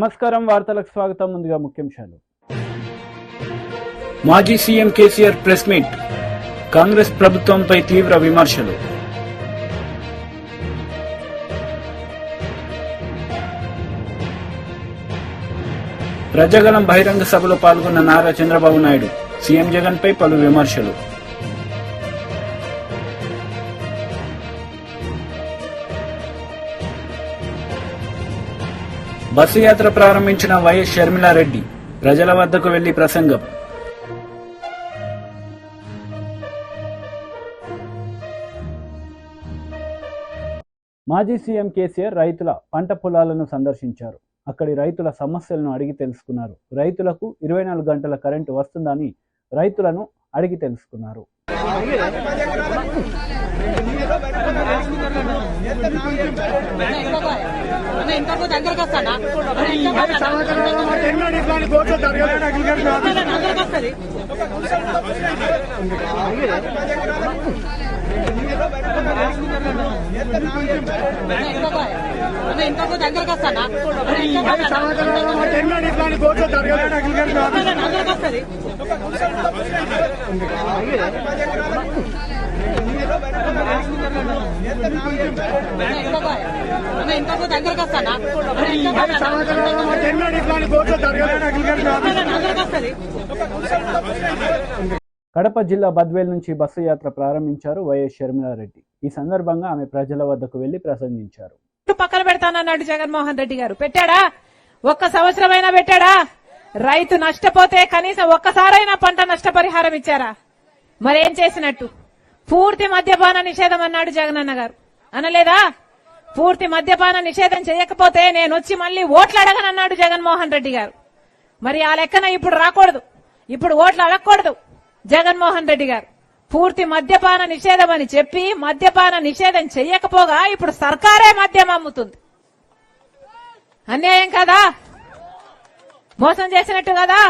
నమస్కారం, వార్తలకు స్వాగతం. ముందుగా ముఖ్యాంశాలు. మాజీ CM KCR press meet. Congress ప్రభుత్వంపై తీవ్ర విమర్శలు. ప్రజాగళం బహిరంగ సభలో పాల్గొన్న నారా చంద్రబాబు నాయుడు. సీఎం జగన్ పై పలు విమర్శలు. బస్సు యాత్ర ప్రారంభించిన వైఎస్ షర్మిలారెడ్డి. ప్రజల వద్దకు వెళ్లి ప్రసంగం. మాజీ సీఎం కేసీఆర్ రైతుల పంట పొలాలను సందర్శించారు. అక్కడి రైతుల సమస్యలను అడిగి తెలుసుకున్నారు. రైతులకు 24 గంటల కరెంటు వస్తుందని రైతులను అడిగి తెలుసుకున్నారు. కడప జిల్లా బద్వేల్ నుంచి బస్సు యాత్ర ప్రారంభించారు వైఎస్ షర్మిలారెడ్డి. ఈ సందర్భంగా ఆమె ప్రజల వద్దకు వెళ్లి ప్రసంగించారు. పక్కన పెడతానన్నాడు జగన్మోహన్ రెడ్డి గారు. పెట్టాడా? ఒక్క సంవత్సరమైనా పెట్టాడా? రైతు నష్టపోతే కనీసం ఒక్కసారైనా పంట నష్టపరిహారం ఇచ్చారా? మరేం చేసినట్టు? పూర్తి మద్యపాన నిషేధం అన్నాడు జగనన్న గారు. అనలేదా? పూర్తి మద్యపాన నిషేధం చేయకపోతే నేను వచ్చి మళ్లీ ఓట్లు అడగనన్నాడు జగన్మోహన్ రెడ్డి గారు. మరి ఆ లెక్కన ఇప్పుడు రాకూడదు, ఇప్పుడు ఓట్లు అడగకూడదు జగన్మోహన్ రెడ్డి గారు. పూర్తి మద్యపాన నిషేధం అని చెప్పి మద్యపాన నిషేధం చెయ్యకపోగా ఇప్పుడు సర్కారే మద్యం అమ్ముతుంది. అన్యాయం కదా? మోసం చేసినట్టు కదా?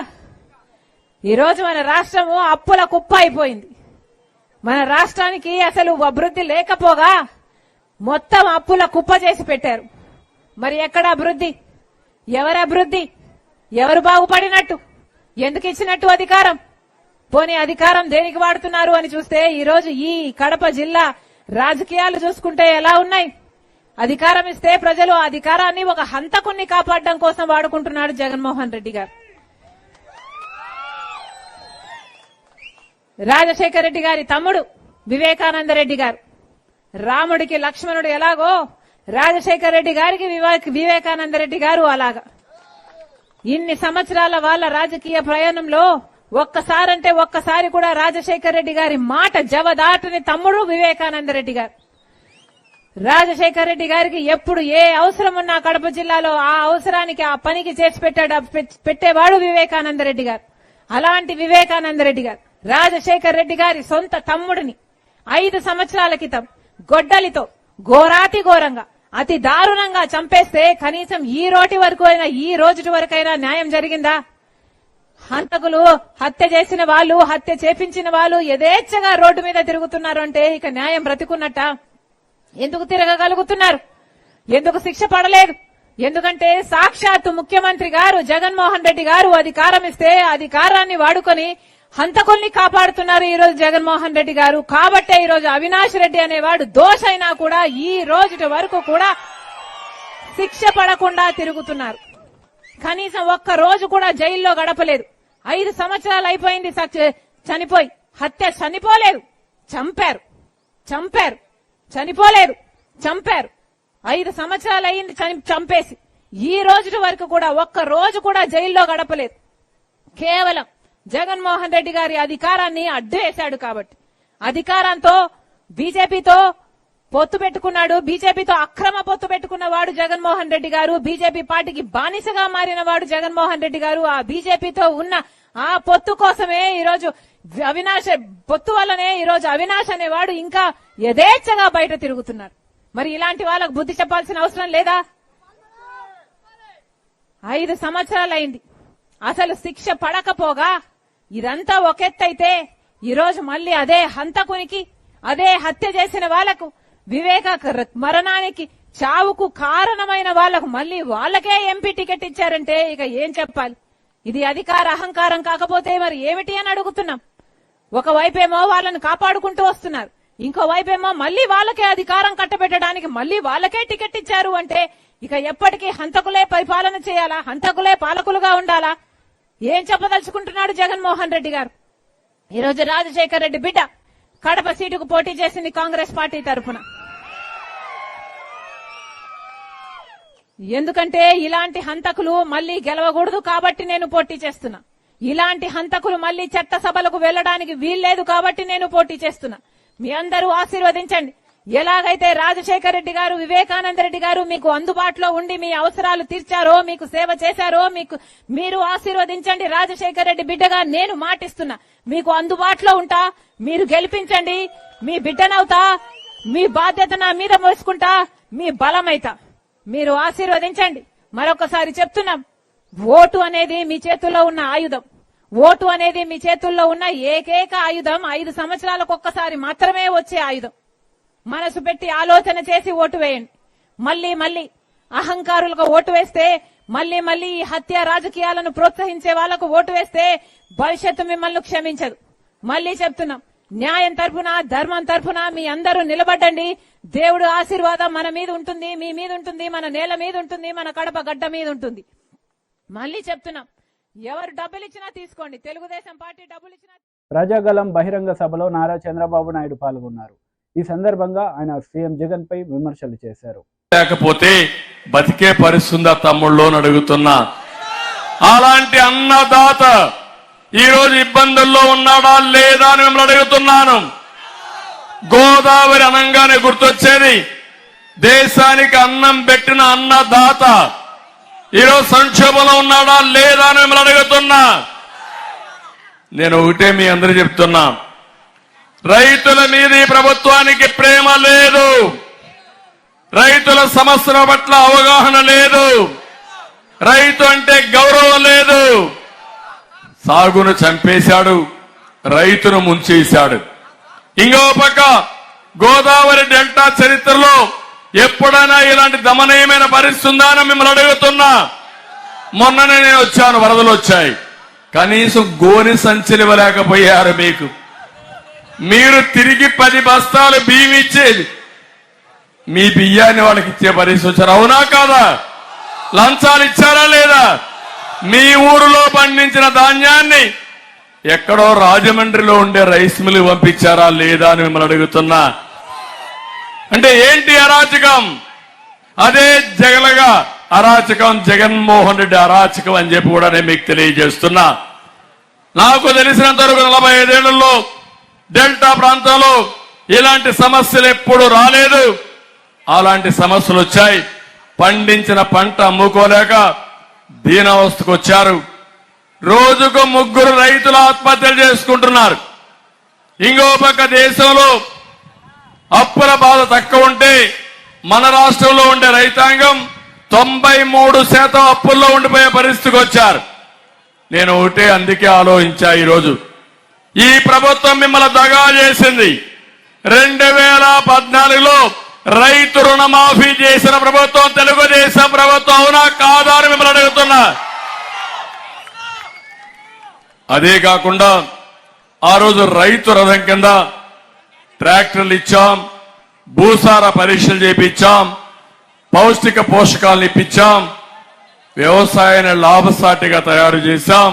ఈరోజు మన రాష్ట్రము అప్పుల కుప్ప అయిపోయింది. మన రాష్ట్రానికి అసలు అభివృద్ధి లేకపోగా మొత్తం అప్పుల కుప్ప చేసి పెట్టారు. మరి ఎక్కడ అభివృద్ధి? ఎవరి అభివృద్ధి? ఎవరు బాగుపడినట్టు? ఎందుకు ఇచ్చినట్టు అధికారం? పోనీ అధికారం దేనికి వాడుతున్నారు అని చూస్తే ఈరోజు ఈ కడప జిల్లా రాజకీయాలు చూసుకుంటే ఎలా ఉన్నాయి? అధికారం ఇస్తే ప్రజలు ఆ అధికారాన్ని ఒక హంతకుణ్ణి కాపాడడం కోసం వాడుకుంటున్నాడు జగన్మోహన్ రెడ్డి గారు. రాజశేఖర రెడ్డి గారి తమ్ముడు వివేకానంద రెడ్డి గారు. రాముడికి లక్ష్మణుడు ఎలాగో రాజశేఖర రెడ్డి గారికి వివేకానంద రెడ్డి గారు అలాగా. ఇన్ని సంవత్సరాల వాళ్ళ రాజకీయ ప్రయాణంలో ఒక్కసారంటే ఒక్కసారి కూడా రాజశేఖర రెడ్డి గారి మాట జవదాటని తమ్ముడు వివేకానంద రెడ్డి గారు. రాజశేఖర రెడ్డి గారికి ఎప్పుడు ఏ అవసరం ఉన్నా కడప జిల్లాలో ఆ అవసరానికి ఆ పనికి చేసి పెట్టేవాడు వివేకానంద రెడ్డి గారు. అలాంటి వివేకానంద రెడ్డి గారు రాజశేఖర రెడ్డి గారి సొంత తమ్ముడిని 5 సంవత్సరాల క్రితం గొడ్డలితో ఘోరాతి ఘోరంగా అతి దారుణంగా చంపేస్తే కనీసం ఈ రోజు వరకైనా న్యాయం జరిగిందా? హంతకులు, హత్య చేసిన వాళ్ళు, హత్య చేపించిన వాళ్ళు యథేచ్ఛగా రోడ్డు మీద తిరుగుతున్నారు అంటే ఇక న్యాయం బ్రతికున్నట్ట? ఎందుకు తిరగగలుగుతున్నారు? ఎందుకు శిక్ష పడలేదు? ఎందుకంటే సాక్షాత్తు ముఖ్యమంత్రి గారు జగన్మోహన్ రెడ్డి గారు అధికారం ఇస్తే అధికారాన్ని వాడుకొని హంతకుల్ని కాపాడుతున్నారు ఈ రోజు జగన్మోహన్ రెడ్డి గారు. కాబట్టే ఈ రోజు అవినాష్ రెడ్డి అనేవాడు దోషైనా కూడా ఈ రోజు వరకు కూడా శిక్ష పడకుండా తిరుగుతున్నారు. కనీసం ఒక్క రోజు కూడా జైల్లో గడపలేదు. 5 సంవత్సరాలు అయిపోయింది చనిపోయి. హత్య చనిపోలేదు, చంపారు. చనిపోలేదు, చంపారు. 5 సంవత్సరాలు అయింది చంపేసి. ఈ రోజు వరకు కూడా ఒక్క రోజు కూడా జైల్లో గడపలేదు. కేవలం జగన్మోహన్ రెడ్డి గారి అధికారాన్ని అడ్డు వేశాడు కాబట్టి అధికారంతో బీజేపీతో పొత్తు పెట్టుకున్నాడు. బీజేపీతో అక్రమ పొత్తు పెట్టుకున్నవాడు జగన్మోహన్ రెడ్డి గారు. బీజేపీ పార్టీకి బానిసగా మారిన వాడు జగన్మోహన్ రెడ్డి గారు. ఆ బీజేపీతో ఉన్న ఆ పొత్తు కోసమే ఈరోజు పొత్తు వల్లనే ఈరోజు అవినాష్ అనేవాడు ఇంకా యథేచ్ఛగా బయట తిరుగుతున్నాడు. మరి ఇలాంటి వాళ్ళకు బుద్ధి చెప్పాల్సిన అవసరం లేదా? 5 సంవత్సరాలైంది అసలు శిక్ష పడకపోగా. ఇదంతా ఒకెత్తైతే ఈరోజు మళ్లీ అదే హంతకునికి, అదే హత్య చేసిన వాళ్లకు, వివేక మరణానికి చావుకు కారణమైన వాళ్లకు మళ్ళీ వాళ్ళకే ఎంపీ టికెట్ ఇచ్చారంటే ఇక ఏం చెప్పాలి? ఇది అధికార అహంకారం కాకపోతే మరి ఏమిటి అని అడుగుతున్నాం. ఒకవైపేమో వాళ్ళని కాపాడుకుంటూ వస్తున్నారు, ఇంకోవైపేమో మళ్లీ వాళ్ళకే అధికారం కట్టబెట్టడానికి మళ్లీ వాళ్ళకే టికెట్ ఇచ్చారు అంటే ఇక ఎప్పటికీ హంతకులే పరిపాలన చేయాలా? హంతకులే పాలకులుగా ఉండాలా? ఏం చెప్పదలుచుకుంటున్నాడు జగన్మోహన్ రెడ్డి గారు? ఈరోజు రాజశేఖర్ రెడ్డి బిడ్డ కడప సీటుకు పోటీ చేసింది కాంగ్రెస్ పార్టీ తరఫున. ఎందుకంటే ఇలాంటి హంతకులు మళ్లీ గెలవకూడదు కాబట్టి నేను పోటీ చేస్తున్నా. ఇలాంటి హంతకులు మళ్లీ చట్టసభలకు వెళ్లడానికి వీల్లేదు కాబట్టి నేను పోటీ చేస్తున్నా. మీ అందరూ ఆశీర్వదించండి. ఎలాగైతే రాజశేఖర్ రెడ్డి గారు, వివేకానంద రెడ్డి గారు మీకు అందుబాటులో ఉండి మీ అవసరాలు తీర్చారో, మీకు సేవ చేశారో మీరు ఆశీర్వదించండి. రాజశేఖర్ రెడ్డి బిడ్డగా నేను మాటిస్తున్నా, మీకు అందుబాటులో ఉంటా. మీరు గెలిపించండి, మీ బిడ్డనవుతా, మీ బాధ్యత నా మీద మోసుకుంటా, మీ బలమైతా. మీరు ఆశీర్వదించండి. మరొకసారి చెప్తున్నాం, ఓటు అనేది మీ చేతుల్లో ఉన్న ఆయుధం. ఓటు అనేది మీ చేతుల్లో ఉన్న ఏకైక ఆయుధం. 5 సంవత్సరాలకు ఒక్కసారి మాత్రమే వచ్చే ఆయుధం. మనసు పెట్టి ఆలోచన చేసి ఓటు వేయండి. మళ్లీ అహంకారులకు ఓటు వేస్తే, మళ్లీ ఈ హత్య రాజకీయాలను ప్రోత్సహించే వాళ్లకు ఓటు వేస్తే భవిష్యత్తు మిమ్మల్ని క్షమించదు. మళ్లీ చెప్తున్నాం, న్యాయం తరఫున, ధర్మం తరఫున మీ అందరూ నిలబడండి. దేవుడు ఆశీర్వాదం మన మీద ఉంటుంది, మీ మీద ఉంటుంది, మన నేల మీద ఉంటుంది, మన కడప గడ్డ మీద ఉంటుంది. మళ్లీ చెప్తున్నాం, ఎవరు డబ్బులు ఇచ్చినా తీసుకోండి. తెలుగుదేశం పార్టీ డబ్బులు ఇచ్చినా. ప్రజాగలం బహిరంగ సభలో నారా చంద్రబాబు నాయుడు పాల్గొన్నారు. ఈ సందర్భంగా ఆయన సీఎం జగన్ పై విమర్శలు చేశారు. లేకపోతే బతికే పరిస్థితుందా తమ్ముళ్ళు అని అడుగుతున్నా. అలాంటి అన్నదాత ఈ రోజు ఇబ్బందుల్లో ఉన్నాడా లేదా అని మిమ్మల్ని అడుగుతున్నాను. గోదావరి అనంగానే గుర్తొచ్చేది దేశానికి అన్నం పెట్టిన అన్నదాత ఈరోజు సంక్షోభంలో ఉన్నాడా లేదా అని మిమ్మల్ని అడుగుతున్నా. నేను ఒకటే మీ అందరూ చెప్తున్నా, రైతుల మీద ఈ ప్రభుత్వానికి ప్రేమ లేదు, రైతుల సమస్యల పట్ల అవగాహన లేదు, రైతు అంటే గౌరవం లేదు. సాగును చంపేశాడు, రైతును ముంచేశాడు. ఇంకో పక్క గోదావరి డెల్టా చరిత్రలో ఎప్పుడైనా ఇలాంటి దమనీయమైన పరిస్థితి ఉందా అని మిమ్మల్ని అడుగుతున్నా. మొన్ననే నేను వచ్చాను, వరదలు వచ్చాయి, కనీసం గోని సంచులు ఇవ్వలేకపోయారు మీకు. మీరు తిరిగి 10 బస్తాలు బియ్యం ఇచ్చేది, మీ బియ్యాన్ని వాళ్ళకి ఇచ్చే పరిస్థితి వచ్చారు. అవునా కాదా? లంచాలు ఇచ్చారా లేదా? మీ ఊరిలో పండించిన ధాన్యాన్ని ఎక్కడో రాజమండ్రిలో ఉండే రైస్ మిల్ పంపించారా లేదా అని మిమ్మల్ని అడుగుతున్నా. అంటే ఏంటి అరాచకం? అదే జగలగా అరాచకం, జగన్మోహన్ రెడ్డి అరాచకం అని చెప్పి కూడా నేను మీకు తెలియజేస్తున్నా. నాకు తెలిసినంత వరకు 45 ఏళ్లలో డెల్టా ప్రాంతంలో ఇలాంటి సమస్యలు ఎప్పుడు రాలేదు. అలాంటి సమస్యలు వచ్చాయి. పండించిన పంట అమ్ముకోలేక దీనావస్థకు వచ్చారు. రోజుకు 3 రైతులు ఆత్మహత్యలు చేసుకుంటున్నారు. ఇంకో పక్క దేశంలో అప్పుల బాధ తక్కువ ఉంటే మన రాష్ట్రంలో ఉండే రైతాంగం 93% అప్పుల్లో ఉండిపోయే పరిస్థితికి వచ్చారు. నేను ఒకటే అందుకే ఆలోచించా, ఈరోజు ఈ ప్రభుత్వం మిమ్మల్ని దగా చేసింది. 2014లో రైతు రుణమాఫీ చేసిన ప్రభుత్వం తెలుగుదేశం ప్రభుత్వం. అవునా కాదా అని మిమ్మల్ని అడుగుతున్నా. అదే కాకుండా ఆ రోజు రైతు రథం కింద ట్రాక్టర్లు ఇచ్చాం, భూసార పరీక్షలు చేపించాం, పౌష్టిక పోషకాలను ఇప్పించాం, వ్యవసాయాన్ని లాభసాటిగా తయారు చేశాం,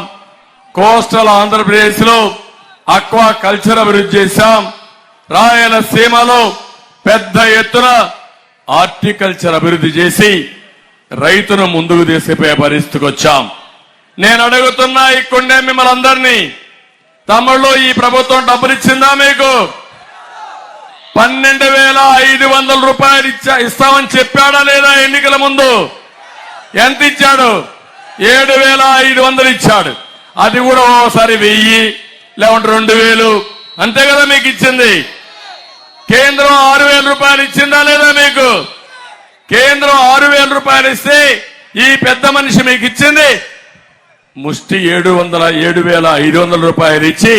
కోస్టల్ ఆంధ్రప్రదేశ్ లో అక్వా కల్చర్ అభివృద్ధి చేశాం, రాయలసీమలో పెద్ద ఎత్తున హార్టికల్చర్ అభివృద్ధి చేసి రైతును ముందుకు తీసుకుపోయే పరిస్థితికి వచ్చాం. నేను అడుగుతున్నా ఇక్కడే మిమ్మల్ని అందరినీ, తమిళలో ఈ ప్రభుత్వం డబ్బులు ఇచ్చిందా మీకు? 12,500 రూపాయలు ఇస్తామని చెప్పాడా లేదా? ఎన్నికల ముందు ఎంత ఇచ్చాడు? 7,500 ఇచ్చాడు. అది కూడా ఓసారి 1000 లేకుంటే 2,000 అంతే కదా మీకు ఇచ్చింది. కేంద్రం 6,000 రూపాయలు ఇచ్చిందా లేదా మీకు? కేంద్రం 6,000 రూపాయలు ఇస్తే ఈ పెద్ద మనిషి మీకు ఇచ్చింది ముష్టి 7,500 రూపాయలు ఇచ్చి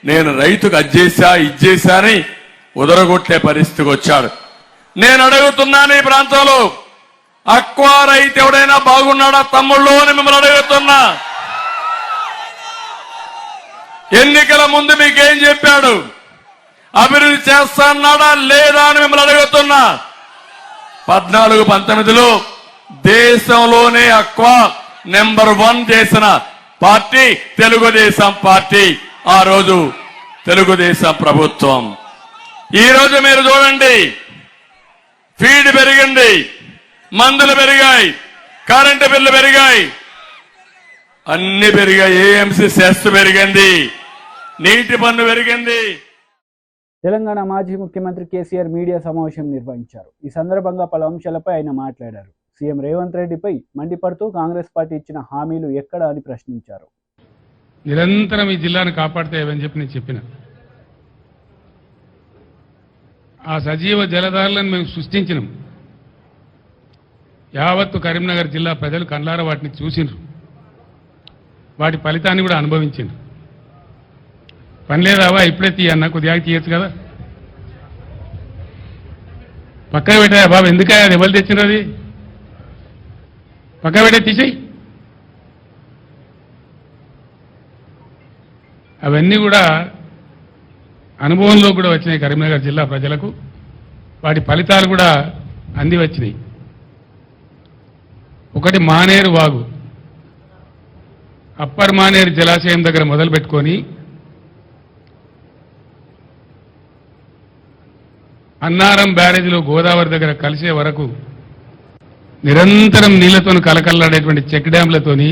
నేను రైతుకు అజ్జేసా ఇజ్జేసా అని ఉదరగొట్టే పరిస్థితికి వచ్చాడు. నేను అడుగుతున్నాను, ఈ ప్రాంతంలో అక్వా రైతు ఎవడైనా బాగున్నాడా తమ్ముళ్ళు అని మిమ్మల్ని అడుగుతున్నా. ఎన్నికల ముందు మీకేం చెప్పాడు? అభివృద్ధి చేస్తాన్నాడా లేదా అని మిమ్మల్ని అడుగుతున్నా. 14-19లో దేశంలోనే అక్వా నెంబర్ 1 చేసిన పార్టీ తెలుగుదేశం పార్టీ. ఆ రోజు తెలుగుదేశం ప్రభుత్వం. ఈ రోజు మీరు చూడండి, ఫీడ్ పెరిగింది, మందులు పెరిగాయి, కరెంటు బిల్లు పెరిగాయి, అన్ని పెరిగాయి. ఏఎంసీ సెస్ పెరిగింది, నీటి పన్ను పెరిగింది. తెలంగాణ మాజీ ముఖ్యమంత్రి కేసీఆర్ మీడియా సమావేశం నిర్వహించారు. ఈ సందర్భంగా పలు అంశాలపై ఆయన మాట్లాడారు. సీఎం రేవంత్ రెడ్డిపై మండిపడుతూ కాంగ్రెస్ పార్టీ ఇచ్చిన హామీలు ఎక్కడ అని ప్రశ్నించారు. నిరంతరం ఈ జిల్లాను కాపాడుతాయని చెప్పి నేను చెప్పిన ఆ సజీవ జలధారలను మేము సృష్టించినాం. యావత్తు కరీంనగర్ జిల్లా ప్రజలు కళ్ళారా వాటిని చూసిండ్రు, వాటి ఫలితాన్ని కూడా అనుభవించిండ్రు. పని లేదావా ఇప్పుడే తీయన్నా, కొద్దిగా తీయచ్చు కదా, పక్కన పెట్టా బాబు, ఎందుకయ్యా అది ఎవరు తెచ్చినారు, అది పక్కన పెట్టే తీసేయి. అవన్నీ కూడా అనుభవంలో కూడా వచ్చినాయి కరీంనగర్ జిల్లా ప్రజలకు, వాటి ఫలితాలు కూడా అంది వచ్చినాయి. ఒకటి మానేరు వాగు, అప్పర్ మానేరు జలాశయం దగ్గర మొదలు పెట్టుకొని అన్నారం బ్యారేజీలో గోదావరి దగ్గర కలిసే వరకు నిరంతరం నీళ్లతో కలకల్లాడేటువంటి చెక్ డ్యాంలతోని,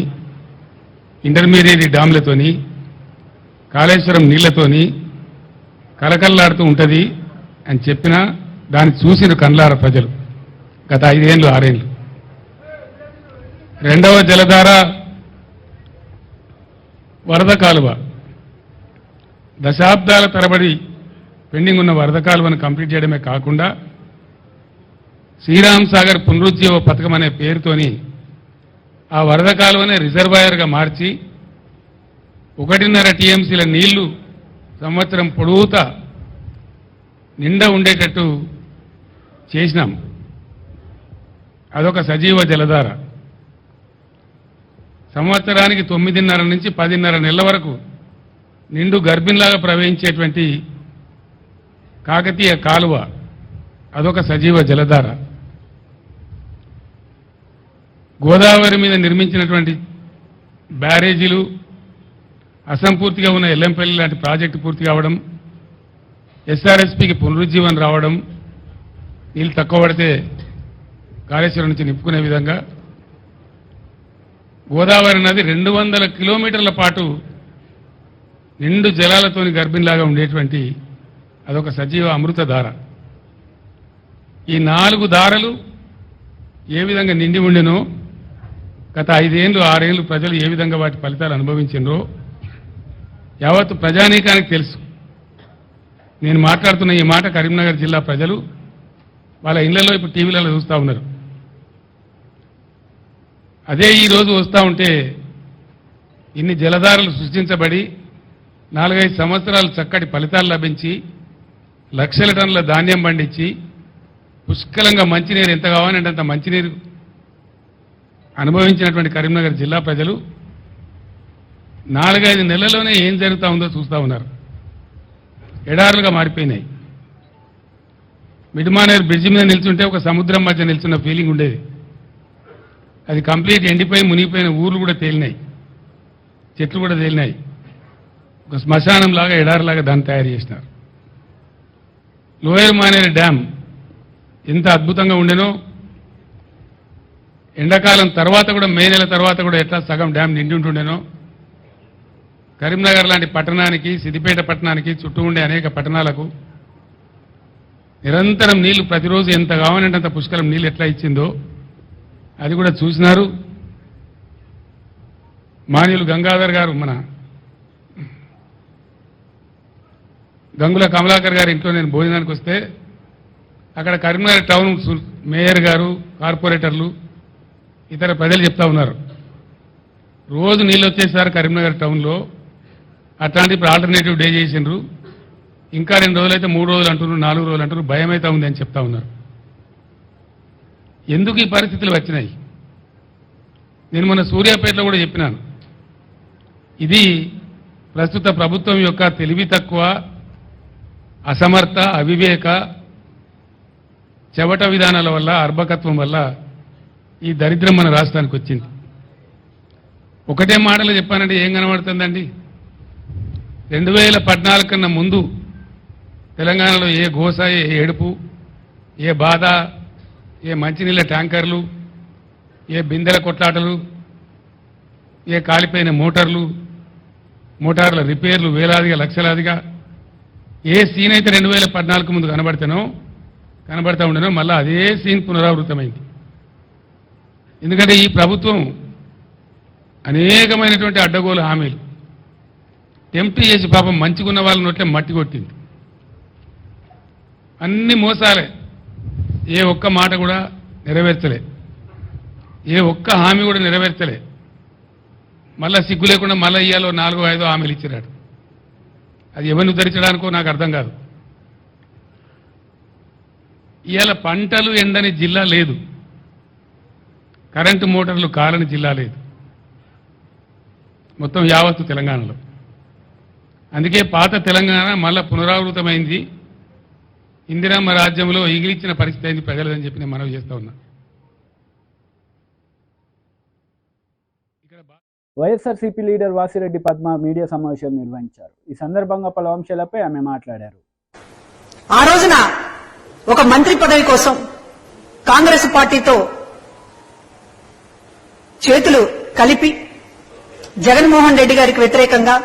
ఇంటర్మీడియట్ డ్యాంలతోని, కాళేశ్వరం నీళ్లతోని కలకల్లాడుతూ ఉంటుంది అని చెప్పినా దాన్ని చూసిన కండ్లార ప్రజలు గత 5 ఏళ్ళు 6 ఏళ్ళు. రెండవ జలధార వరద కాలువ, దశాబ్దాల తరబడి పెండింగ్ ఉన్న వరద కాలువను కంప్లీట్ చేయడమే కాకుండా శ్రీరామ్ సాగర్ పునరుజ్జీవ పథకం అనే పేరుతోని ఆ వరద కాలువనే రిజర్వాయర్గా మార్చి 1.5 టీఎంసీల నీళ్లు సంవత్సరం పొడవుతా నిండా ఉండేటట్టు చేసినాం. అదొక సజీవ జలధార. సంవత్సరానికి 9.5 నుంచి 10.5 నెలల వరకు నిండు గర్భిణిలాగా ప్రవహించేటువంటి కాకతీయ కాలువ, అదొక సజీవ జలధార. గోదావరి మీద నిర్మించినటువంటి బ్యారేజీలు, అసంపూర్తిగా ఉన్న ఎల్లంపల్లి లాంటి ప్రాజెక్టు పూర్తి కావడం, ఎస్ఆర్ఎస్పీకి పునరుజ్జీవనం రావడం, నీళ్ళు తక్కువ పడితే కాళేశ్వరం నుంచి నింపుకునే విధంగా గోదావరి నది 200 కిలోమీటర్ల పాటు నిండు జలాలతోని గర్భిణిలాగా ఉండేటువంటి అదొక సజీవ అమృత ధార. ఈ 4 ధారలు ఏ విధంగా నిండి ఉండెనో, గత 5 ఏళ్ళు 6 ఏళ్ళు ప్రజలు ఏ విధంగా వాటి ఫలితాలు అనుభవించినరో యావత్తు ప్రజానీకానికి తెలుసు. నేను మాట్లాడుతున్న ఈ మాట కరీంనగర్ జిల్లా ప్రజలు వాళ్ళ ఇళ్లలో ఇప్పుడు టీవీలలో చూస్తూ ఉన్నారు. అదే ఈ రోజు వస్తూ ఉంటే ఇన్ని జలధారలు సృష్టించబడి 4-5 సంవత్సరాలు చక్కటి ఫలితాలు లభించి లక్షల టన్నుల ధాన్యం పండించి పుష్కలంగా మంచినీరు ఎంత కావాలంటే అంత మంచినీరు అనుభవించినటువంటి కరీంనగర్ జిల్లా ప్రజలు 4-5 నెలల్లోనే ఏం జరుగుతూ ఉందో చూస్తూ ఉన్నారు. ఎడారులుగా మారిపోయినాయి. మిడ్మానేరు బ్రిడ్జి మీద నిల్చుంటే ఒక సముద్రం మధ్య నిల్చున్న ఫీలింగ్ ఉండేది. అది కంప్లీట్ ఎండిపోయి మునిగిపోయిన ఊర్లు కూడా తేలినాయి, చెట్లు కూడా తేలినాయి. ఒక శ్మశానం లాగా ఎడారిలాగా దాన్ని తయారు చేసినారు. లోయర్ మానేరు డ్యామ్ ఎంత అద్భుతంగా ఉండేనో, ఎండాకాలం తర్వాత కూడా మే నెల తర్వాత కూడా ఎట్లా సగం డ్యామ్ నిండి ఉంటుండేనో, కరీంనగర్ లాంటి పట్టణానికి, సిద్దిపేట పట్టణానికి, చుట్టూ ఉండే అనేక పట్టణాలకు నిరంతరం నీళ్లు ప్రతిరోజు ఎంత కావాలంటే అంత పుష్కలం నీళ్ళు ఎట్లా ఇచ్చిందో అది కూడా చూసినారు. మాన్యులు గంగాధర్ గారు, మన గంగుల కమలాకర్ గారి ఇంట్లో నేను భోజనానికి వస్తే అక్కడ కరీంనగర్ టౌన్ మేయర్ గారు, కార్పొరేటర్లు, ఇతర ప్రజలు చెప్తా ఉన్నారు, రోజు నీళ్ళు వచ్చేసారు కరీంనగర్ టౌన్లో, అట్లాంటి ఇప్పుడు ఆల్టర్నేటివ్ డే చేసిండ్రు, ఇంకా 2 రోజులైతే 3 రోజులు అంటున్నారు, 4 రోజులు అంటున్నారు, భయం అయితే ఉంది అని చెప్తా ఉన్నారు. ఎందుకు ఈ పరిస్థితులు వచ్చినాయి? నేను మన సూర్యాపేటలో కూడా చెప్పినాను, ఇది ప్రస్తుత ప్రభుత్వం యొక్క తెలివి తక్కువ, అసమర్థ, అవివేక, చెవట విధానాల వల్ల, అర్భకత్వం వల్ల ఈ దరిద్రం మన రాష్ట్రానికి వచ్చింది. ఒకటే మాటలో చెప్పానంటే ఏం కనబడుతుందండి? 2014 కన్నా ముందు తెలంగాణలో ఏ గోస, ఏ ఏడుపు, ఏ బాధ, ఏ మంచినీళ్ళ ట్యాంకర్లు, ఏ బిందెల కొట్లాటలు, ఏ కాలిపోయిన మోటార్ల రిపేర్లు వేలాదిగా లక్షలాదిగా ఏ సీన్ అయితే 2014 ముందు కనబడతా ఉండేనో మళ్ళీ అదే సీన్ పునరావృతమైంది. ఎందుకంటే ఈ ప్రభుత్వం అనేకమైనటువంటి అడ్డగోలు హామీలు టెంప్ట్ చేసి పాపం మంచిగున్న వాళ్ళ నోట్లే మట్టి కొట్టింది. అన్ని మోసాలే, ఏ ఒక్క మాట కూడా నెరవేర్చలే, ఏ ఒక్క హామీ కూడా నెరవేర్చలే. మళ్ళా సిగ్గు లేకుండా మళ్ళా ఇయ్యాలో 4-5 హామీలు ఇచ్చినాడు. అది ఎవరిని ఉద్ధరించడానికో నాకు అర్థం కాదు. ఇవాళ పంటలు ఎండని జిల్లా లేదు, కరెంటు మోటార్లు కాలని జిల్లా లేదు, మొత్తం యావత్తు తెలంగాణలో. అందుకే పాత తెలంగాణ మళ్ళా పునరావృతమైంది. ఇందిరమ్మ రాజ్యంలో ఈగిలిచ్చిన పరిస్థితి అయింది ప్రజలదని చెప్పి నేను మనవి చేస్తా ఉన్నా. వైఎస్ఆర్సీపీ లీడర్ వాసిరెడ్డి పద్మ మీడియా సమావేశం నిర్వహించారు. ఈ సందర్భంగా పలు అంశాలపై ఆమె మాట్లాడారు. ఆ రోజున ఒక మంత్రి పదవి కోసం కాంగ్రెస్ పార్టీతో చేతులు కలిపి జగన్మోహన్ రెడ్డి గారికి వ్యతిరేకంగా,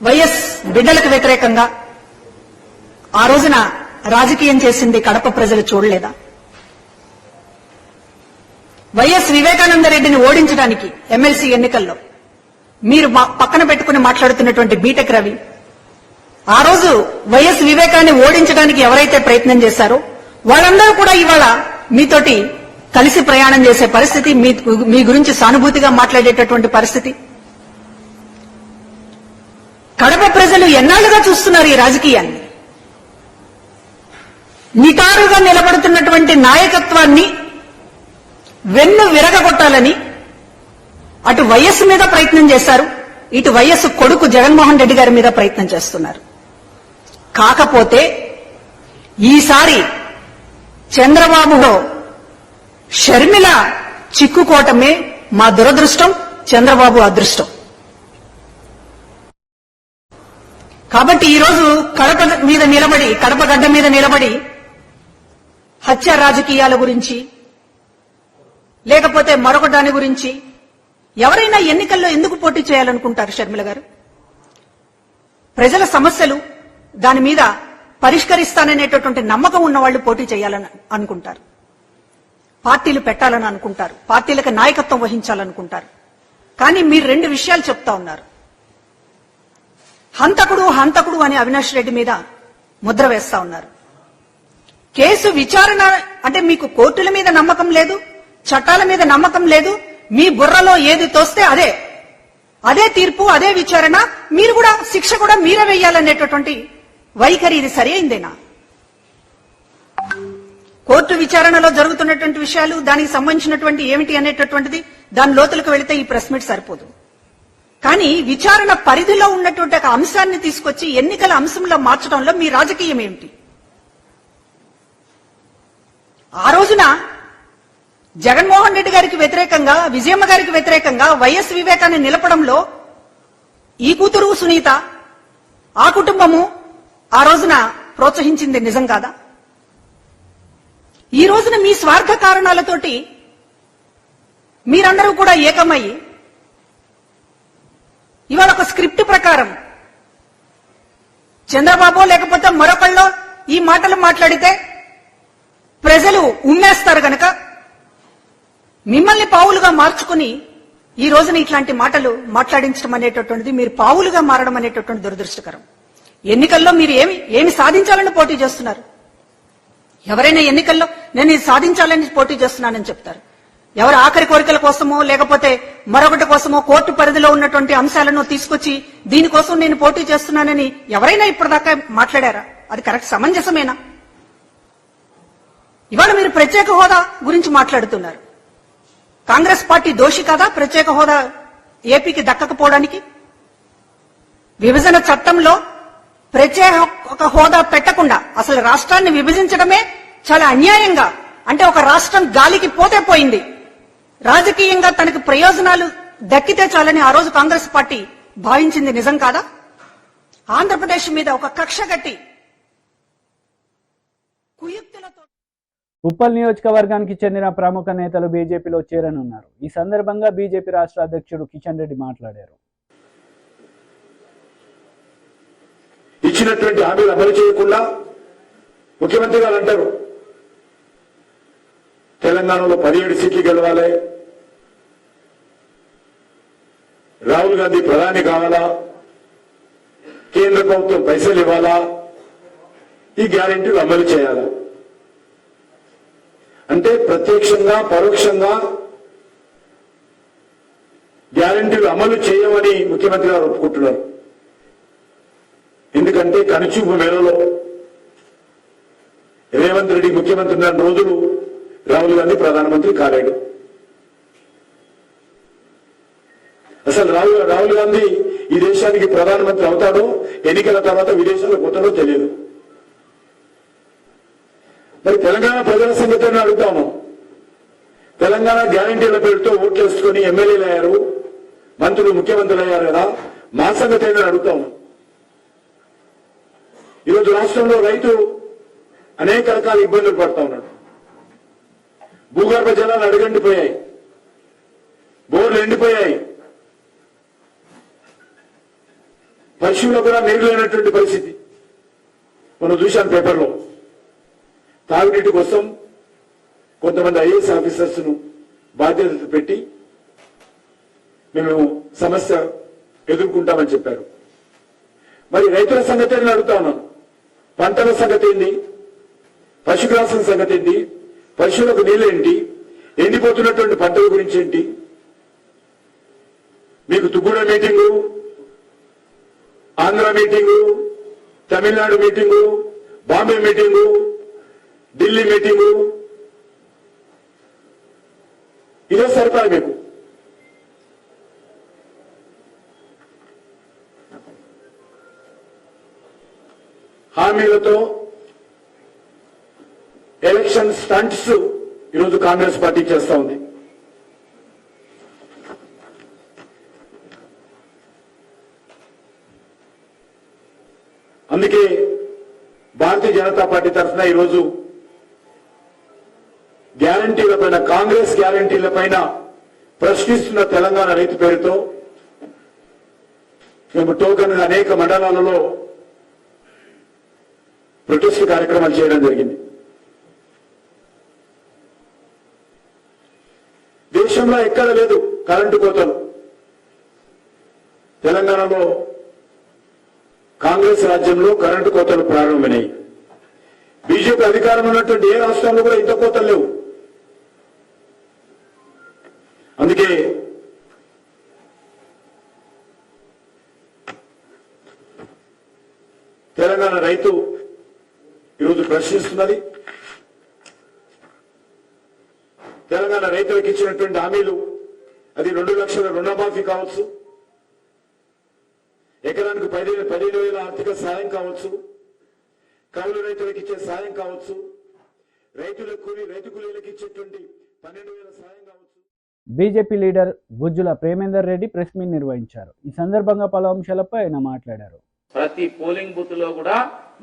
వైఎస్ బిడ్డలకు వ్యతిరేకంగా ఆ రోజున రాజకీయం చేసింది కడప ప్రజలు చూడలేదా? వైఎస్ వివేకానంద రెడ్డిని ఓడించడానికి ఎమ్మెల్సీ ఎన్నికల్లో మీరు పక్కన పెట్టుకుని మాట్లాడుతున్నటువంటి బీటెక్ రవి, ఆ రోజు వైఎస్ వివేకాన్ని ఓడించడానికి ఎవరైతే ప్రయత్నం చేశారో వాళ్ళందరూ కూడా ఇవాళ మీతోటి కలిసి ప్రయాణం చేసే పరిస్థితి, మీ గురించి సానుభూతిగా మాట్లాడేటటువంటి పరిస్థితి. కడప ప్రజలు ఎన్నాళ్లుగా చూస్తున్నారు ఈ రాజకీయాన్ని. నిటారుగా నిలబడుతున్నటువంటి నాయకత్వాన్ని వెన్ను విరగగొట్టాలని అటు వైఎస్ మీద ప్రయత్నం చేశారు, ఇటు వైఎస్ కొడుకు జగన్మోహన్ రెడ్డి గారి మీద ప్రయత్నం చేస్తున్నారు. కాకపోతే ఈసారి చంద్రబాబులో షర్మిల చిక్కుకోవటమే మా దురదృష్టం, చంద్రబాబు అదృష్టం. కాబట్టి ఈరోజు కడప గడ్డ మీద నిలబడి హత్య రాజకీయాల గురించి లేకపోతే మరొక దాని గురించి ఎవరైనా ఎన్నికల్లో ఎందుకు పోటీ చేయాలనుకుంటారు? షర్మిల గారు, ప్రజల సమస్యలు దాని మీద పరిష్కరిస్తాననేటటువంటి నమ్మకం ఉన్న వాళ్ళు పోటీ చేయాలని అనుకుంటారు, పార్టీలు పెట్టాలని అనుకుంటారు, పార్టీలకు నాయకత్వం వహించాలనుకుంటారు. కానీ మీరు 2 విషయాలు చెప్తా ఉన్నారు. హంతకుడు అని అవినాష్ రెడ్డి మీద ముద్ర వేస్తా ఉన్నారు. కేసు విచారణ అంటే మీకు కోర్టుల మీద నమ్మకం లేదు, చట్టాల మీద నమ్మకం లేదు. మీ బుర్రలో ఏది తోస్తే అదే తీర్పు, అదే విచారణ, మీరు కూడా శిక్ష కూడా మీరే వేయాలనేటటువంటి వైఖరి ఇది సరి అయిందేనా? కోర్టు విచారణలో జరుగుతున్నటువంటి విషయాలు, దానికి సంబంధించినటువంటి ఏమిటి అనేటటువంటిది దాని లోతులకు వెళితే ఈ ప్రెస్ మీట్ సరిపోదు. కానీ విచారణ పరిధిలో ఉన్నటువంటి ఒక అంశాన్ని తీసుకొచ్చి ఎన్నికల అంశంలో మార్చడంలో మీ రాజకీయం ఏమిటి? ఆ రోజున జగన్మోహన్ రెడ్డి గారికి వ్యతిరేకంగా, విజయమ్మ గారికి వ్యతిరేకంగా వైఎస్ వివేకాన్ని నిలపడంలో ఈ కూతురు సునీత, ఆ కుటుంబము ఆ రోజున ప్రోత్సహించింది నిజం కాదా? ఈ రోజున మీ స్వార్థ కారణాలతోటి మీరందరూ కూడా ఏకమయ్యి ఇవాళ ఒక స్క్రిప్ట్ ప్రకారం చంద్రబాబు లేకపోతే మరొకళ్ళో ఈ మాటలు మాట్లాడితే ప్రజలు ఉమ్మేస్తారు గనక మిమ్మల్ని పావులుగా మార్చుకుని ఈ రోజున ఇట్లాంటి మాటలు మాట్లాడించడం అనేటటువంటిది, మీరు పావులుగా మారడం అనేటటువంటి దురదృష్టకరం. ఎన్నికల్లో మీరు ఏమి సాధించాలని పోటీ చేస్తున్నారు? ఎవరైనా ఎన్నికల్లో నేను ఇది సాధించాలని పోటీ చేస్తున్నానని చెప్తారు. ఎవరు ఆఖరి కోరికల కోసమో లేకపోతే మరొకటి కోసమో కోర్టు పరిధిలో ఉన్నటువంటి అంశాలను తీసుకొచ్చి దీనికోసం నేను పోటీ చేస్తున్నానని ఎవరైనా ఇప్పటిదాకా మాట్లాడారా? అది కరెక్ట్ సమంజసమేనా? ఇవాళ మీరు ప్రత్యేక హోదా గురించి మాట్లాడుతున్నారు. కాంగ్రెస్ పార్టీ దోషి కాదా ప్రత్యేక హోదా ఏపీకి దక్కకపోవడానికి? విభజన చట్టంలో ప్రత్యేక హోదా పెట్టకుండా అసలు రాష్ట్రాన్ని విభజించడమే చాలా అన్యాయంగా, అంటే ఒక రాష్ట్రం గాలికి పోతే పోయింది, రాజకీయంగా తనకు ప్రయోజనాలు దక్కితే చాలని ఆ రోజు కాంగ్రెస్ పార్టీ భావించింది నిజం కాదా? ఆంధ్రప్రదేశ్ మీద ఒక కక్ష కట్టి కుయుక్తులతో ఉప్పల్ నియోజకవర్గానికి చెందిన ప్రముఖ నేతలు బీజేపీలో చేరనున్నారు. ఈ సందర్భంగా బీజేపీ రాష్ట్ర అధ్యక్షుడు కిషన్ రెడ్డి మాట్లాడారు. ఇచ్చినటువంటి హామీలు అమలు చేయకుండా ముఖ్యమంత్రి గారు అంటారు తెలంగాణలో 17 సీట్లు గెలవాలి, రాహుల్ గాంధీ ప్రధాని కావాలా, కేంద్ర ప్రభుత్వం పైసలు ఇవ్వాలా, ఈ గ్యారెంటీలు అమలు చేయాలా. అంటే ప్రత్యక్షంగా పరోక్షంగా గ్యారెంటీలు అమలు చేయమని ముఖ్యమంత్రి గారు ఒప్పుకుంటున్నారు. ఎందుకంటే కనుచూపు మేరలో రేవంత్ రెడ్డి ముఖ్యమంత్రి ఉన్న రోజులు రాహుల్ గాంధీ ప్రధానమంత్రి కాలేడు. అసలు రాహుల్ గాంధీ ఈ దేశానికి ప్రధానమంత్రి అవుతాడో ఎన్నికల తర్వాత విదేశాలకు పోతాడో తెలియదు. మరి తెలంగాణ ప్రజల సంగతిని అడుగుతాము. తెలంగాణ గ్యారంటీల పేరుతో ఓట్లు వేసుకొని ఎమ్మెల్యేలు అయ్యారు, మంత్రులు ముఖ్యమంత్రులు అయ్యారు కదా, మా సంగతి ఏంటని అడుగుతాము. ఈరోజు రాష్ట్రంలో రైతు అనేక రకాల ఇబ్బందులు పడతా ఉన్నాడు. భూగర్భ జలాలు అడుగంటిపోయాయి, బోర్లు ఎండిపోయాయి, పశువులకు కూడా నీరు లేనటువంటి పరిస్థితి మనం చూశాను పేపర్లో. తాగునీటి కోసం కొంతమంది ఐఏఎస్ ఆఫీసర్స్ ను బాధ్యతలు పెట్టి మేము సమస్య ఎదుర్కొంటామని చెప్పారు. మరి రైతుల సంగతి నేను అడుగుతా ఉన్నాను. పంటల సంగతి ఏంటి, పశుగ్రాసం సంగతి ఏంటి, పశువులకు నీళ్ళేంటి, ఎండిపోతున్నటువంటి పంటల గురించి ఏంటి? మీకు Tukkuguda meeting, Andhra meeting, Tamil Nadu meeting, Bombay meeting, Delhi meeting, ఇదే సరిపాయి మీకు. హామీలతో ఎలక్షన్ స్టంట్స్ ఈరోజు కాంగ్రెస్ పార్టీ చేస్తా ఉంది. అందుకే భారతీయ జనతా పార్టీ తరఫున ఈరోజు గ్యారంటీలపైన, కాంగ్రెస్ గ్యారంటీలపైన ప్రశ్నిస్తున్న తెలంగాణ రైతు పేరుతో మేము టోకన్ అనేక మండలాలలో ప్రొటెస్ట్ కార్యక్రమాలు చేయడం జరిగింది. దేశంలో ఎక్కడ లేదు కరెంటు కోతలు. తెలంగాణలో కాంగ్రెస్ రాజ్యంలో కరెంటు కోతలు ప్రారంభమైనాయి. బీజేపీ అధికారం ఉన్నటువంటి ఏ రాష్ట్రంలో కూడా ఇంత కోతలు లేవు. అందుకే తెలంగాణ రైతు ఈరోజు ప్రశ్నిస్తున్నది. తెలంగాణ రైతులకు ఇచ్చినటువంటి హామీలు, అది 2 లక్షల రుణమాఫీ కావచ్చు, ఎకరానికి 15,000 ఆర్థిక సాయం కావచ్చు, కౌలు రైతులకు ఇచ్చే సాయం కావచ్చు, రైతు కూలీలకు ఇచ్చేటువంటి 12,000 సాయం కావచ్చు. BJP leader Gujjula Premender Reddy press meet నిర్వహించారు. ఈ సందర్భంగా పలు అంశాలపై ఆయన మాట్లాడారు. ప్రతి పోలింగ్ బూత్ లో కూడా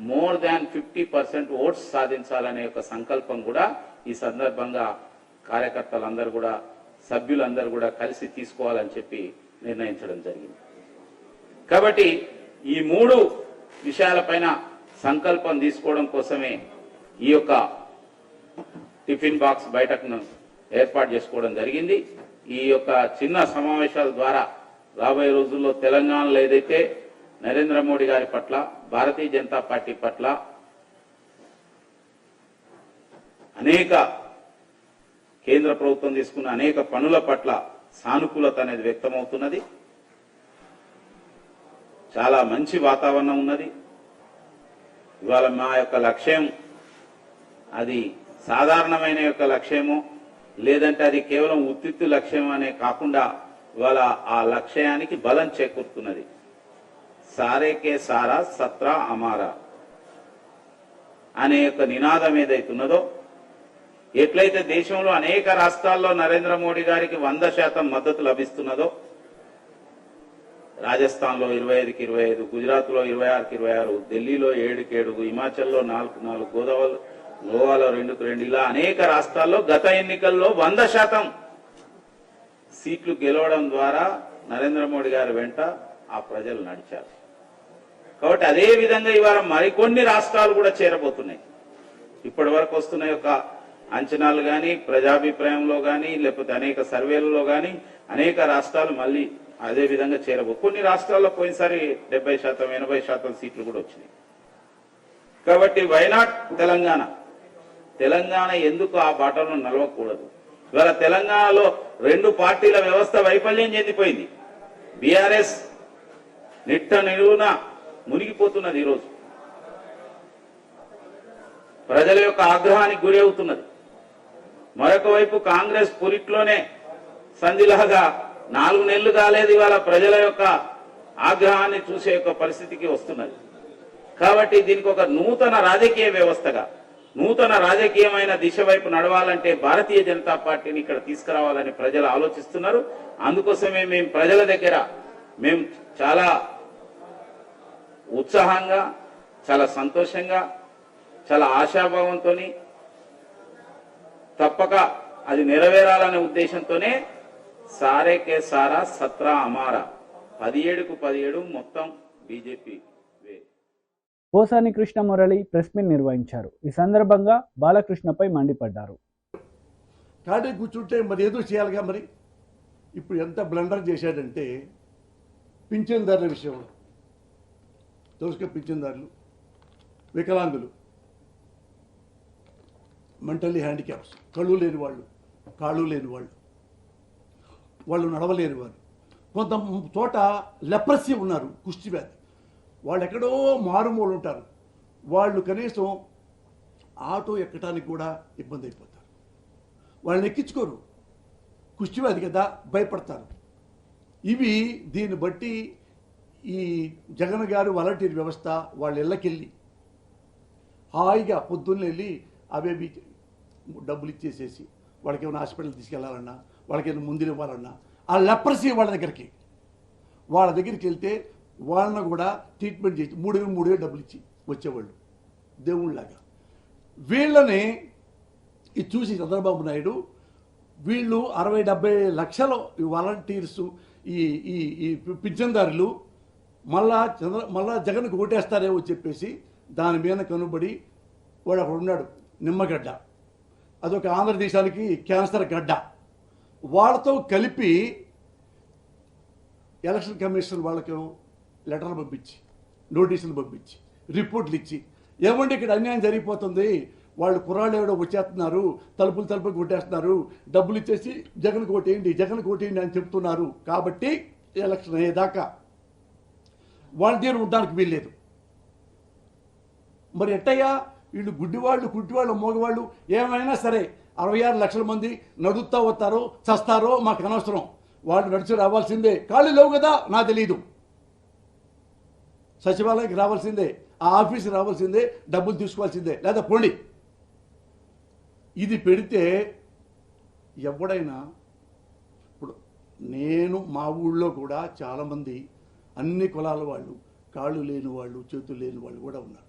మోర్ దాన్ 50% ఓట్స్ సాధించాలనే ఒక సంకల్పం కూడా ఈ సందర్భంగా కార్యకర్తలందరూ కూడా, సభ్యులందరూ కూడా కలిసి తీసుకోవాలని చెప్పి నిర్ణయించడం జరిగింది. కాబట్టి ఈ 3 విషయాలపైన సంకల్పం తీసుకోవడం కోసమే ఈ యొక్క టిఫిన్ బాక్స్ బయటకును ఏర్పాటు చేసుకోవడం జరిగింది. ఈ యొక్క చిన్న సమావేశాల ద్వారా రాబోయే రోజుల్లో తెలంగాణలో ఏదైతే నరేంద్ర మోడీ గారి పట్ల, భారతీయ జనతా పార్టీ పట్ల అనేక కేంద్ర ప్రభుత్వం తీసుకున్న అనేక పనుల పట్ల సానుకూలత అనేది వ్యక్తమవుతున్నది. చాలా మంచి వాతావరణం ఉన్నది. ఇవాళ మా యొక్క లక్ష్యం అది సాధారణమైన యొక్క లక్ష్యము లేదంటే అది కేవలం ఉత్తిత్తు లక్ష్యం అనే కాకుండా ఇవాళ ఆ లక్ష్యానికి బలం చేకూరుతున్నది. సారేకే సారా సత్రా అమారా అనే యొక్క నినాదం ఏదైతున్నదో, ఎట్లయితే దేశంలో అనేక రాష్ట్రాల్లో నరేంద్ర మోడీ గారికి 100% మద్దతు లభిస్తున్నదో, రాజస్థాన్లో 25కి 25, గుజరాత్లో 26కి 26, ఢిల్లీలో 7కి 7, హిమాచల్లో 4కి 4, గోవాలో 2కి 2, ఇలా అనేక రాష్ట్రాల్లో గత ఎన్నికల్లో 100% సీట్లు గెలవడం ద్వారా నరేంద్ర మోడీ గారి వెంట ఆ ప్రజలు నడిచారు. కాబట్టి అదే విధంగా ఇవాళ మరికొన్ని రాష్ట్రాలు కూడా చేరబోతున్నాయి. ఇప్పటి వరకు వస్తున్న యొక్క అంచనాలు కానీ, ప్రజాభిప్రాయంలో కానీ, లేకపోతే అనేక సర్వేలలో కానీ అనేక రాష్ట్రాలు మళ్ళీ అదే విధంగా కొన్ని రాష్ట్రాల్లో పోయినసారి 70%, 80% సీట్లు కూడా వచ్చినాయి. కాబట్టి వైనాట్ తెలంగాణ ఎందుకు ఆ బాటలో నలవకూడదు? ఇవాళ తెలంగాణలో 2 పార్టీల వ్యవస్థ వైఫల్యం చెందిపోయింది. బీఆర్ఎస్ నిట్ట నిలువున మునిగిపోతున్నది. ఈరోజు ప్రజల యొక్క ఆగ్రహానికి గురి అవుతున్నది. మరొక వైపు కాంగ్రెస్ పురిట్లోనే సంధిలాగా 4 నెలలు కాలేదు ఇవాళ ప్రజల యొక్క ఆగ్రహాన్ని చూసే యొక్క పరిస్థితికి వస్తున్నది. కాబట్టి దీనికి ఒక నూతన రాజకీయ వ్యవస్థగా, నూతన రాజకీయమైన దిశ వైపు నడవాలంటే భారతీయ జనతా పార్టీని ఇక్కడ తీసుకురావాలని ప్రజలు ఆలోచిస్తున్నారు. అందుకోసమే మేము ప్రజల దగ్గర చాలా ఉత్సాహంగా, చాలా సంతోషంగా, చాలా ఆశాభావంతో తప్పక అది నెరవేరాలనే ఉద్దేశంతోనే సారేకే సారా సత్రా అమారా 17కు 17 మొత్తం BJP. Posani Krishna Murali press meet నిర్వహించారు. ఈ సందర్భంగా బాలకృష్ణపై మండిపడ్డారు. కాడే కూర్చుంటే మరి ఏదో చేయాలిగా. మరి ఇప్పుడు ఎంత బ్లండర్ చేశాడంటే పింఛన్దారుల విషయంలో, పింఛన్దారులు, వికలాంగులు, మెంటల్లీ హ్యాండిక్యాప్స్, కళ్ళు లేని వాళ్ళు, కాళ్ళు లేని వాళ్ళు, వాళ్ళు నడవలేని వారు, కొంత చోట లెప్రసీ ఉన్నారు, కుష్టి వ్యాధి, వాళ్ళు ఎక్కడో మారుమూలు ఉంటారు. వాళ్ళు కనీసం ఆటో ఎక్కడానికి కూడా ఇబ్బంది అయిపోతారు. వాళ్ళని ఎక్కించుకోరు, కుష్టి వ్యాధి కదా, భయపడతారు. ఇవి దీన్ని బట్టి ఈ జగన్ గారు వాలంటీర్ వ్యవస్థ వాళ్ళ ఇళ్ళకెళ్ళి హాయిగా పొద్దున్న వెళ్ళి అవేవి డబ్బులు ఇచ్చేసేసి వాళ్ళకి ఏమైనా హాస్పిటల్ తీసుకెళ్లాలన్నా, వాళ్ళకి ఏమైనా ముందులు ఇవ్వాలన్నా, ఆ లెప్రసీ వాళ్ళ దగ్గరికి వెళ్తే వాళ్ళని కూడా ట్రీట్మెంట్ చేసి 3,000 డబ్బులు ఇచ్చి వచ్చేవాళ్ళు దేవుళ్ళలాగా. వీళ్ళని ఇది చూసి చంద్రబాబు నాయుడు వీళ్ళు 60-70 లక్షల వాలంటీర్సు, ఈ పింఛన్దారులు మళ్ళా జగన్కు ఓటేస్తారేమో చెప్పేసి దాని మీద కనుబడి వాడు అక్కడ ఉన్నాడు, నిమ్మగడ్డ, అదొక ఆంధ్రదేశానికి క్యాన్సర్ గడ్డ. వాళ్ళతో కలిపి ఎలక్షన్ కమిషన్ వాళ్ళకు లెటర్లు పంపించి, నోటీసులు పంపించి, రిపోర్ట్లు ఇచ్చి, ఏమంటే ఇక్కడ అన్యాయం జరిగిపోతుంది, వాళ్ళు కుర్రాళ్ళు ఎవడో వచ్చేస్తున్నారు, తలుపులు కొట్టేస్తున్నారు, డబ్బులు ఇచ్చేసి జగన్ కోటేయండి అని చెప్తున్నారు. కాబట్టి ఎలక్షన్ అయ్యేదాకా వాళ్ళ దగ్గర ఉండడానికి వీల్లేదు. మరి ఎట్టయ్యా వీళ్ళు గుడ్డివాళ్ళు, కుంటివాళ్ళు, మోగవాళ్ళు ఏమైనా సరే 66 లక్షల మంది నడుస్తూ వస్తారో చస్తారో మాకు అనవసరం, వాళ్ళు నడిచి రావాల్సిందే. ఖాళీ లేవు కదా, నాకు తెలీదు, సచివాలయానికి రావాల్సిందే, ఆ ఆఫీస్కి రావాల్సిందే, డబ్బులు తీసుకోవాల్సిందే, లేదా పోండి. ఇది పెడితే ఎవడైనా, ఇప్పుడు నేను మా ఊళ్ళో కూడా చాలామంది అన్ని కులాల వాళ్ళు, కాళ్ళు లేని వాళ్ళు, చేతులు లేని వాళ్ళు కూడా ఉన్నారు.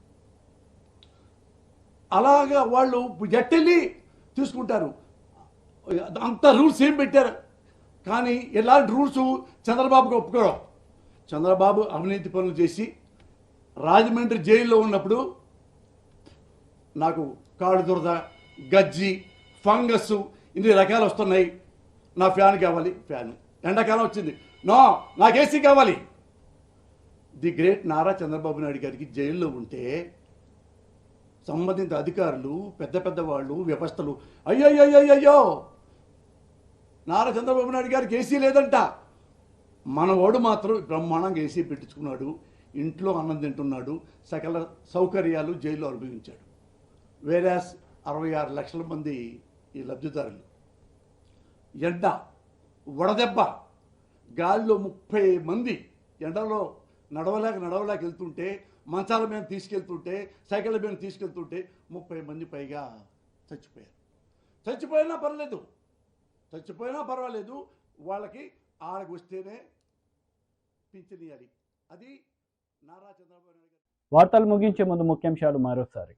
అలాగా వాళ్ళు ఎట్టెళ్ళి తీసుకుంటారు. అంత రూల్స్ ఏం పెట్టారు, కానీ ఎలాంటి రూల్స్ చంద్రబాబుకి ఒప్పుకోవడం. చంద్రబాబు అవినీతి పనులు చేసి రాజమండ్రి జైల్లో ఉన్నప్పుడు నాకు కాళ్ళు దురద, గజ్జి, ఫంగస్ ఇన్ని రకాలు వస్తున్నాయి, నా ఫ్యాన్ కావాలి, ఫ్యాన్ ఎండాకాలం వచ్చింది, నాకు ఏసీ కావాలి. ది గ్రేట్ నారా చంద్రబాబు నాయుడు గారికి జైల్లో ఉంటే సంబంధిత అధికారులు, పెద్ద వాళ్ళు, వ్యవస్థలు అయ్యో నారా చంద్రబాబు నాయుడు గారికి ఏసీ లేదంట, మనవాడు మాత్రం బ్రహ్మాండంగా ఏసీ పెట్టించుకున్నాడు, ఇంట్లో అన్నం తింటున్నాడు, సకల సౌకర్యాలు జైల్లో అనుభవించాడు. వేరాస్ 66 లక్షల మంది ఈ లబ్ధిదారులు. ఎండ, వడదెబ్బ, గాలిలో 30 మంది ఎండలో నడవలేక వెళ్తుంటే, మంచాల మీద తీసుకెళ్తుంటే, సైకిళ్ళ మీద తీసుకెళ్తుంటే 30 మంది పైగా చచ్చిపోయారు. చచ్చిపోయినా పర్వాలేదు, వాళ్ళకి ఆడకు వస్తేనే పింఛనియాలి. అది నారా చంద్రబాబు నాయుడు గారు. వార్తలు ముగించే ముందు ముఖ్యాంశాలు మరోసారి.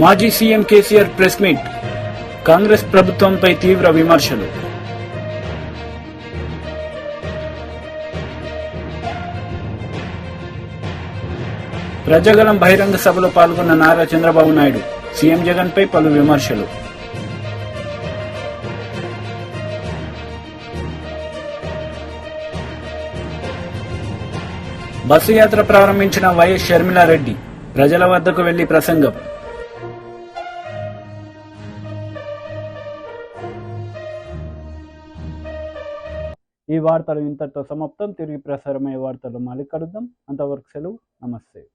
మాజీ CM KCR press meet. Congress ప్రభుత్వంపై తీవ్ర విమర్శలు. ప్రజగలం బహిరంగ సభలో పాల్గొన్న నారా చంద్రబాబు నాయుడు. సీఎం జగన్ పై పలు విమర్శలు. బస్సు యాత్ర ప్రారంభించిన వైఎస్ షర్మిలారెడ్డి. ప్రజల వద్దకు వెళ్లి ప్రసంగం. ఈ వార్తలు ఇంతటితో సమాప్తం. తిరిగి ప్రసారమయ్యే వార్తలు మళ్ళీ కలుద్దాం. అంతవరకు సెలవు. నమస్తే.